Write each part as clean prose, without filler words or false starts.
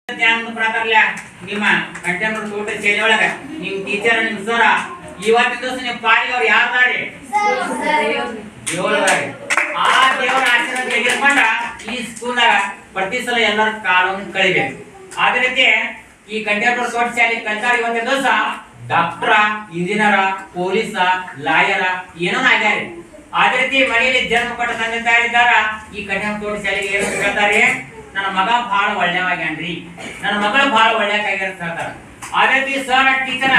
ಪ್ರಕಾರಲ್ಲ ನಿಮ್ಮ ಕಂಟೆಂಪರರಿ ತೋಟ ಶೈಲಿ ಒಳಗ ನಿಮ್ಮ ಟೀಚರ್ ನಿಮ್ಮ ಸರ ಇವತ್ತಿನ ದಿವಸ ನಿಮ್ಮ ಪಾಲಿಗೆ ಅವ್ರು ಯಾರ್ದಾರಿ ದೇವರದಾರಿ. ಆ ದೇವರ ಆಶೀರ್ವಾದ ತೆಗೆದುಕೊಂಡ ಈ ಸ್ಕೂಲ್ನಾಗ ಪ್ರತಿ ಸಲ ಎಲ್ಲರ ಕಾಲವನ್ನು ಕಳಿಬೇಕು. ಅದೇ ರೀತಿ ಈ ಕಂಟೆಂಪರರಿ ತೋಟ ಶಾಲೆ ಕಲ್ತಾರ ಇವತ್ತಿನ ದಿವಸ ಡಾಕ್ಟರ, ಇಂಜಿನಿಯರ, ಪೊಲೀಸ, ಲಾಯರ ಏನೋ ಆಗ್ಯಾರ. ಅದೇ ರೀತಿ ಮನೆಯಲ್ಲಿ ಜನ್ಮ ಕೊಟ್ಟ ತಂದೆ ತಾಯಿದ್ದಾರ ಈ ಕಂಟೆಂಪರರಿ ತೋಟ ಶಾಲೆಗೆ ಏನು ಹೇಳ್ತಾರೆ, ನನ್ನ ಮಗ ಬಹಳ ಒಳ್ಳೆವಾಗ್ಯಾನ್ರಿ, ನನ್ನ ಮಗಳು ಬಹಳ ಒಳ್ಳೆಯಾಗ್ಯಾರ ಅಂತ ಹೇಳ್ತಾರ. ಅದೇ ರೀತಿ ಸರ್ ಟೀಚರ್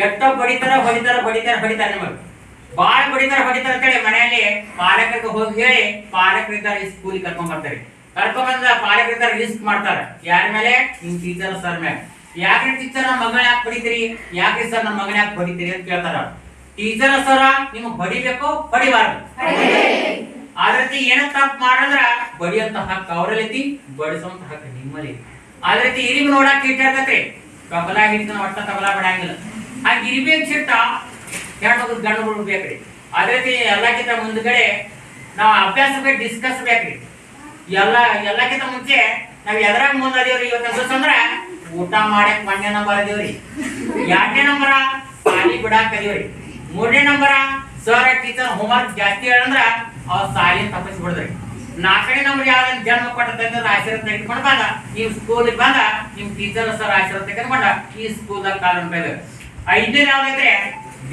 ಎಷ್ಟೋ ಬಡಿತಾರ ನಿಮಗೆ ಬಾಳ ಬಡಿತಾರ ಅಂತೇಳಿ ಮನೆಯಲ್ಲಿ ಪಾಲಕರಿಗೆ ಹೋಗಿ ಹೇಳಿ ಪಾಲಕರಿದ್ದಾರೆ ಈ ಸ್ಕೂಲಿಗೆ ಕರ್ಕೊಂಡ್ ಬರ್ತಾರೆ. ಕರ್ಕೊಂಡ್ ಪಾಲಕರಿದ್ದಾರೆ ರಿಸ್ಕ್ ಮಾಡ್ತಾರ ಯಾರ ಮೇಲೆ? ನಿಮ್ ಟೀಚರ್ ಸರ್ ಮೇಲೆ. ಯಾಕ್ರಿ ಟೀಚರ್ ನಮ್ಮ ಮಗಳ ಯಾಕೆ ಬಡಿತೀರಿ, ಯಾಕ್ರಿ ಸರ್ ನಮ್ಮ ಮಗನ ಯಾಕೆ ಬಡಿತೀರಿ ಅಂತ ಕೇಳ್ತಾರ. ಟೀಚರ್ ಸರ ನಿಮಗ್ ಬಡಿಬೇಕು, ಬಡಿಬಾರ್ದು. ಅದೇ ರೀತಿ ಏನ ತಪ್ಪು ಮಾಡಂದ್ರ ಬಡಿಯಂತ ಹಕ್ಕ ಅವರಲ್ಲೈತಿ, ಬಡಿಸುವಂತ ಹಕ್ಕ ನಿಮ್ಮಲ್ಲಿ. ಅದೇ ರೀತಿ ಇರಿಬ್ ನೋಡಕ್ ಇಟ್ಟಿರ್ತೈತಿ, ತಬಲ ಹಿಡಿತಾನ ಒಟ್ಟ ತಬಲ ಬಿಡಂಗಿಲ್ಲ. ಆ ಇರಿಬೇಕ್ ಸಿಟ್ಟ ಹೆಣ್ಮಕ್ಳು ಗಂಡು ಬೇಕ್ರಿ. ಅದೇ ರೀತಿ ಎಲ್ಲಕ್ಕಿಂತ ಮುಂದ್ಗಡೆ ನಾವು ಅಭ್ಯಾಸ ಬೇಕು, ಡಿಸ್ಕಸ್ ಬೇಕ್ರಿ. ಎಲ್ಲಕ್ಕಿಂತ ಮುಂಚೆ ನಾವ್ ಎದ್ರಾಗ ಮುಂದ್ ಅದೇವ್ರಿ ಇವತ್ತು ದಿವಸ ಅಂದ್ರ ಊಟ ಮಾಡಕ್ 1ನೇ ನಂಬರ್ ಅದೇವ್ರಿ, 2ನೇ ನಂಬರ ಸಾಲಿ ಬಿಡಾಕ್ ಅದೇವ್ರಿ, 3ನೇ ನಂಬರ ಸರ್ ಟೀಚರ್ ಹೋಮ್ವರ್ಕ್ ಜಾಸ್ತಿ ಹೇಳಂದ್ರ ಅವ್ರ ಸಾಲಿನ ತಪ್ಪಿಸಿ ಬಿಡದ್ರಿ, 4ನೇ ನಂಬರ್ ಯಾವ್ದ ಜನ್ಮ ಕೊಟ್ಟ ತಂದ್ರ ಆಶೀರ್ವಾದ ತೆಗೆದುಕೊಂಡು ಬಂದ ನೀವು ಸ್ಕೂಲಿಗೆ ಬಂದ ನಿಮ್ ಟೀಚರ್ ಸರ್ ಆಶೀರ್ವಾದ ತೆಗೆದುಕೊಂಡ ಈ ಸ್ಕೂಲ್ದಾಗ ಕಾಲ ಉಂಟಾಗ. 5ನೇ ಯಾವ್ದೈತ್ರಿ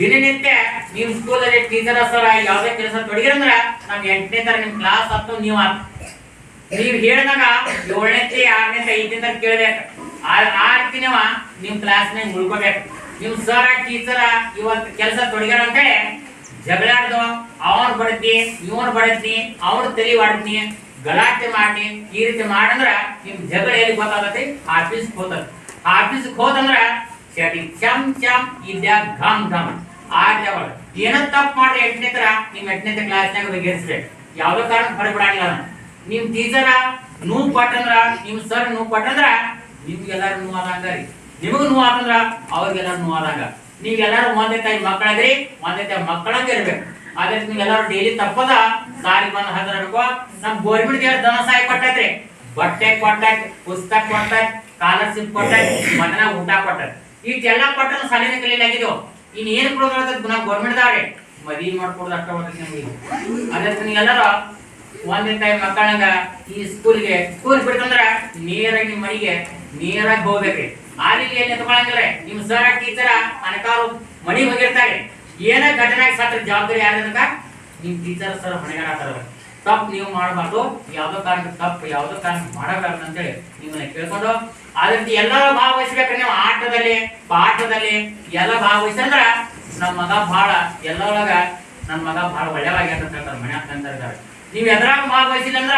ದಿನನಿತ್ಯ ನಿಮ್ ಸ್ಕೂಲಲ್ಲಿ ಟೀಚರ್ ಸರ್ ಯಾವ್ದೇ ಕೆಲಸ ತೊಡಗಿರಂದ್ರ ನಮ್ 8ನೇ ತರ ನಿಮ್ ಕ್ಲಾಸ್ ಹತ್ತು ನೀವ್ ಹೇಳಿದಾಗ 7ನೇ 6ನೇ 5ನೇ ಕೇಳ್ಬೇಕು. ಆ ರೀತಿ ನೀವ ನಿಮ್ ಕ್ಲಾಸ್ನಾಗ ಉಳ್ಕೋಬೇಕು. ನಿಮ್ ಸರ್ ಟೀಚರ್ ಇವತ್ತು ಕೆಲಸ ತೊಡಗ್ಯಾರ ಅಂತೇಳಿ ಜಗಳಾಡ್ದು ಅವನ್ ಬಡತ್ನಿ ಇವನ್ ಬಡತ್ನಿ ಅವ್ರ ತಲೆ ಹೊಡ್ತೀನಿ ಗಲಾಟೆ ಮಾಡಿ ಈ ರೀತಿ ಮಾಡಂದ್ರ ನಿಮ್ ಜಗಳ ಎಲ್ಲಿ ಗೊತ್ತಾಗತ್ತೆ? ಆಫೀಸ್ಗೆ ಹೋದ. ಆಫೀಸ್ಗೆ ಹೋದಂದ್ರ ಚಟಿ ಚಮ್ ಚಮ್ ಇದ್ಯಾಗ ಘಮ್ ಘಮ್ ಆಗ್ಯಾವ. ಏನ ತಪ್ಪು ಮಾಡ್ರಿ 8ನೇ ತರ ನಿಮ್ 8ನೇ ಕ್ಲಾಸ್ನಾಗ ಬಗೆಹರಿಸ್ಬೇಕು. ಯಾವ್ದೋ ಕಾರಣ ಹೊರಬಿಡಂಗಿಲ್ಲ. ನಿಮ್ ಟೀಚರ ನೋವು ಕೊಟ್ಟಂದ್ರ ನಿಮ್ ಸರ್ ನೋವು ಕೊಟ್ಟಂದ್ರ ನಿಮ್ಗೆಲ್ಲಾರು ನೋವು ಆದಂಗ್ರಿ, ನಿಮಗ್ ನೋವು ಆತಂದ್ರ ಅವ್ರಿಗೆಲ್ಲಾರು ನೋವು ಆದಂಗ. ನೀವೆಲ್ಲಾರು ಒಂದೇ ತಾಯಿ ಮಕ್ಕಳಾಗ್ರಿ, ಒಂದೇ ತಾಯಿ ಮಕ್ಕಳಂಗ ಇರ್ಬೇಕು. ಅದೇ ನೀವೆಲ್ಲಾರು ಡೈಲಿ ತಪ್ಪದ ಸಾರಿ ಬಂದ್ ಹಾಕಿರ್ಬೇಕು. ನಮ್ ಗೋರ್ಮೆಂಟ್ ಧನ ಸಹಾಯ ಕೊಟ್ಟೈತ್ರಿ, ಬಟ್ಟೆ ಕೊಟ್ಟೈತಿ, ಪುಸ್ತಕ ಕೊಟ್ಟೈತಿ, ಸ್ಕಾಲರ್ಶಿಪ್ ಕೊಟ್ಟೈತಿ, ಮನೆಯಾಗ ಊಟ ಕೊಟ್ಟೈತಿ. ಇಷ್ಟೆಲ್ಲಾ ಕೊಟ್ಟ ಸಾಲಿನ ಕಲಿಯಲಾಗಿದ್ದು ಇನ್ ಏನ್ ಕೊಡೋದು ನಾವು ಗೋರ್ಮೆಂಟ್ ದಾವ್ರಿ ಮದ್ವಿ ಮಾಡ್ಕೊಡೋದು ಅಷ್ಟ ಹೋಗ್ತೈತಿ ನಮ್ಗೆ. ಅದೇ ನೀವೆಲ್ಲಾರು ಒಂದೇ ತಾಯಿ ಮಕ್ಕಳಂಗ ಈ ಸ್ಕೂಲ್ ಬಿಡ್ತಂದ್ರ ನೇರಾಗಿ ನಿಮ್ ಮನೆಗೆ ನೇರಾಗಿ ಹೋಗ್ಬೇಕ್ರಿ. ಅಲ್ಲಿ ಏನ್ ಎತ್ಕೊಳಂಗಿಲ್ಲ. ನಿಮ್ ಸರ್ ಟೀಚರ ಅನೇಕಾರು ಮನೆಗೆ ಹೋಗಿರ್ತಾರೆ, ಏನ ಘಟನೆ ಸತ್ರ ಜವಾಬ್ದಾರಿ ಯಾರದಕ್ಕ ನಿಮ್ ಟೀಚರ್ ಸರ್ ಹೊಣೆಗಾರ. ತಪ್ಪು ನೀವು ಮಾಡಬಾರ್ದು, ಯಾವ್ದೋ ಕಾರಣಕ್ಕೆ ತಪ್ಪು ಯಾವ್ದೋ ಕಾರಣಕ್ಕೆ ಮಾಡಬಾರ್ದು ಅಂತೇಳಿ ನಿಮ್ಮನ್ನ ಕೇಳ್ಕೊಂಡು ಅದೇ ರೀತಿ ಎಲ್ಲರೂ ಭಾಗವಹಿಸ್ಬೇಕ್ರಿ. ನೀವು ಆಟದಲ್ಲಿ ಪಾಠದಲ್ಲಿ ಎಲ್ಲ ಭಾಗವಹಿಸಂದ್ರ ನಮ್ಮ ಮಗ ಬಹಳ ಎಲ್ಲೊಳಗ ನನ್ನ ಮಗ ಬಹಳ ಒಳ್ಳೆವಾಗ್ಯಾರ ಅಂತ ಹೇಳ್ತಾರೆ ಮನ್ಯಾಗ ತಂದಿದ್ದಾರೆ. ನೀವ್ ಎದ್ರಾಗ ಭಾಗವಹಿಸಿಲ್ಲ ಅಂದ್ರ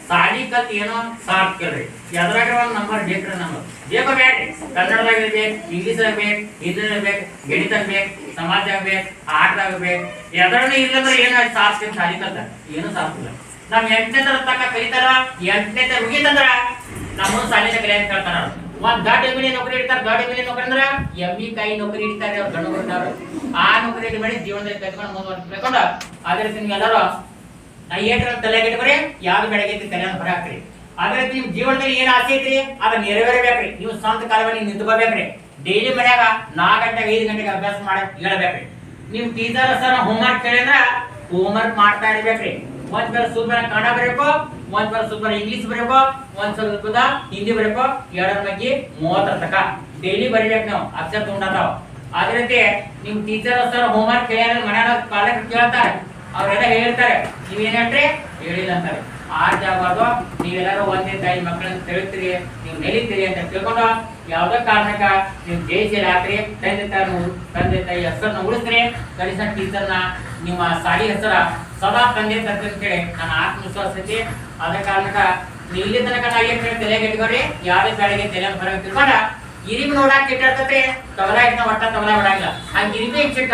ಸಾಲಿ ಕಲ್ತ್ ಏನೋ ಸಾರ್ಥ್ ಕೇಳ್ರಿ. ಎದ್ರಾಗ ಒಂದ್ ನಂಬರ್ ಬೇಕ್ರಿ, ನಮ್ಗೆ ಬೇಕೋ ಬೇಡ್ರಿ. ಕನ್ನಡದಾಗ ಇರ್ಬೇಕು, ಇಂಗ್ಲೀಷ್ ಬೇಕು, ಹಿಂದಿನಾಗ ಬೇಕು, ಗಣಿತ ಬೇಕು, ಸಮಾಜದಾಗ ಬೇಕು, ಆಟದಾಗ ಬೇಕು. ಎದ್ರಾಗ ಇಲ್ಲಂದ್ರೆ ಏನೋ ಸಾರ್ಥ್ ಸಾಲಿ ಕಲ್ತ ಏನು ಸಾರ್ಥಿಲ್ಲ. ನಮ್ 8ನೇ ತರ ತಕ್ಕ ಕಲಿತಾರ, 8ನೇ ತರ ಮುಗಿತಂದ್ರ ನಮ್ಮ ಸಾಲಿನ ಕಲಿಯ ಕೇಳ್ತಾರ. ಒಂದ್ ದೊಡ್ಡ ಎಮ್ಮಿಲಿ ನೌಕರಿ ಇಡ್ತಾರ, ದೊಡ್ಡ ಎಮ್ಮಿಲಿ ನೌಕರಿ ಅಂದ್ರ ಎಮ್ಮಿ ಕಾಯಿ ನೌಕರಿ ಇಡ್ತಾರೆ ಅವ್ರ ಗಂಡು ಬರ್ತಾರ. ಆ ನೌಕರಿ ಮಾಡಿ ಜೀವನದಲ್ಲಿ ಕಲ್ತ್ಕೊಂಡು ಮುಂದುವರ್ಸ್ಕೊಂಡು ಅದೇ ರೀತಿ ನೀವೆಲ್ಲರೂ ಏಟ್ರ ತಲೆ ಕೆಟ್ಟಬರಿ ಯಾವ್ದು ಬೆಳಗ್ಗೆ ತಲೆ ಹೊರ ಹಾಕ್ರಿ. ಅದೇ ರೀತಿ ನಿಮ್ ಜೀವನದಲ್ಲಿ ಏನ್ ಆಸೆ ಐತ್ರಿ ಅದನ್ನ ನೆರವೇರಬೇಕ್ರಿ. ನೀವು ಸ್ವಂತ ಕಾಲದಲ್ಲಿ ನಿಂತ್ಕೋಬೇಕ್ರಿ. ಡೈಲಿ ಮನ್ಯಾಗ 4 ಗಂಟೆಗೆ 5 ಗಂಟೆಗೆ ಅಭ್ಯಾಸ ಮಾಡಕ್ ಹೇಳ್ಬೇಕ್ರಿ. ನಿಮ್ ಟೀಚರ್ ಸರ್ ಹೋಮ್ವರ್ಕ್ ಹೇಳಿದ್ರ ಹೋಮ್ವರ್ಕ್ ಮಾಡ್ತಾ ಇರ್ಬೇಕ್ರಿ. ಒಂದ್ ಬೇರೆ ಸುಮ್ಮನೆ ಕನ್ನಡ ಬರೀಬೇಕು, ಒಂದ್ ಬೇರೆ ಸುಮ್ಮನೆ ಇಂಗ್ಲಿಷ್ ಬರೀಬೇಕು, ಒಂದ್ ಸ್ವಲ್ಪ ಹಿಂದಿ ಬರೀಬೇಕು. 2ರ ಬಗ್ಗೆ 30 ತಕ ಡೈಲಿ ಬರೀಬೇಕು. ನಾವು ಅಕ್ಷರ ತಗೊಂಡಾವ್. ಅದೇ ರೀತಿ ನಿಮ್ ಟೀಚರ್ ಸರ್ ಹೋಮ್ವರ್ಕ್ ಹೇಳ್ಯಾರ ಮನ್ಯಾಗ ಪಾಲಕರು ಕೇಳ್ತಾರೆ, ಅವ್ರೆಲ್ಲ ಹೇಳ್ತಾರೆ, ನೀವೇನ್ ಹೇಳ್ರಿ ಹೇಳಿಲ್ಲ ಅಂತಾರೆ. ಆಗ್ಬಾರ್ದು. ನೀವೆಲ್ಲರೂ ಒಂದೇ ತಾಯಿ ಮಕ್ಕಳನ್ನ ತಿಳಿತೀರಿ, ನೀವು ನೆಲಿತೀರಿ ಅಂತ ತಿಳ್ಕೊಂಡು ಯಾವ್ದೋ ಕಾರಣಕ್ಕ ನೀವು ಜಯಿಸಿಲ್ಲ ಹಾಕ್ರಿ. ತಂದೆ ತಾಯಿ ಹೆಸರನ್ನ ಉಳಿಸ್ರಿ. ಕನಿಷ್ಠ ಟೀಚರ್ನ ನಿಮ್ಮ ಸಾಲಿ ಹೆಸರ ಸದಾ ತಂದೆ ಅಂತೇಳಿ ನನ್ನ ಆತ್ಮವಿಶ್ವಾಸ ಐತಿ. ಅದ ಕಾರಣಕ್ಕ ನೀವು ಇಲ್ಲಿ ತನಕ ನಾ ಏನ್ ಹೇಳಿ ತಲೆ ಕೆಟ್ಕೋರಿ, ಯಾವ್ದೇ ಬೆಳಗ್ಗೆ ತಲೆ ಹೊರಗೆ ತಿಳ್ಕೊಂಡ ಇರಿಬ್ ನೋಡಾಕ್ ಇಟ್ಟಿರ್ತೈತಿ, ತಬಲ ಇಟ್ನ ಒಟ್ಟ ತಬಲ ಬಿಡಂಗಿಲ್ಲ. ಹಂಗ ಇರಿಬಿ ಇಟ್ಟಿಟ್ಟ